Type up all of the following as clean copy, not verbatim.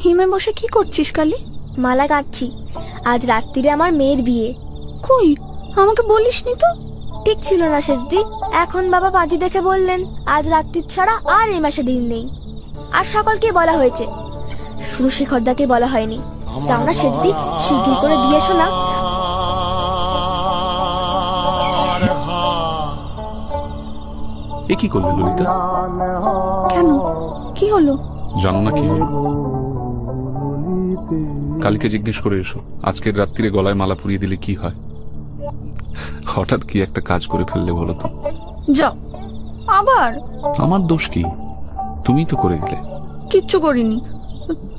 হিমে বসে কি করছিস কালি? মালা গাঁথছি। আজ রাত্রিরে আমার মেয়ের বিয়ে। কই, আমাকে বলিসনি তো। ঠিক ছিল না সেজদি। এখন বাবা পাঁজি দেখে বললেন আজ রাত্রির ছাড়া আর এই মাসে দিন নেই। আর সকলকে বলা হয়েছে, শুধু শেখরদাকে বলা হয়নি। যাও না সেজদি, শিগগির করে দিয়ে এসো না। এ কি করলে ললিতা? কেন, কি হলো? জানো না কি হলো? কালকে জিজ্ঞেস করে এসো আজকের রাত্রিরে গলায় মালা পরিয়ে দিলে কি হয়। হঠাৎ কি একটা কাজ করে ফেললে বলো তো? যাও আবার। আমার দোষ কি? তুমি তো করে গেলে। কিচ্ছু করিনি,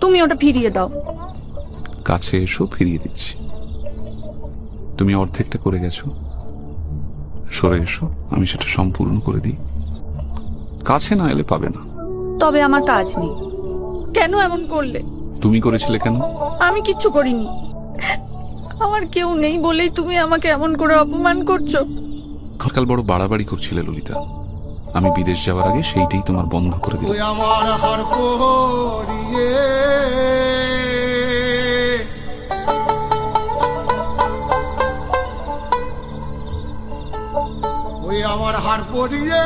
তুমি ওটা ফিরিয়ে দাও। কাছে এসো, ফিরিয়ে দিচ্ছি। তুমি অর্ধেকটা করে গেছো, সরে এসো, আমি সেটা সম্পূর্ণ করে দিই। কাছে না এলে পাবে না। তবে আমার কাজ নেই। কেন এমন করলে? তুমি করেছিলে কেন? আমি কিচ্ছু করিনি। আমার কেউ নেই বলেই তুমি আমাকে এমন করে অপমান করছো। গতকাল বড় বাড়াবাড়ি করছিলে ললিতা। আমি বিদেশ যাওয়ার আগে সেইটাই তোমার বন্ধ করে দিলাম। আমার হার পরিয়ে ওই আমার হার পরিয়ে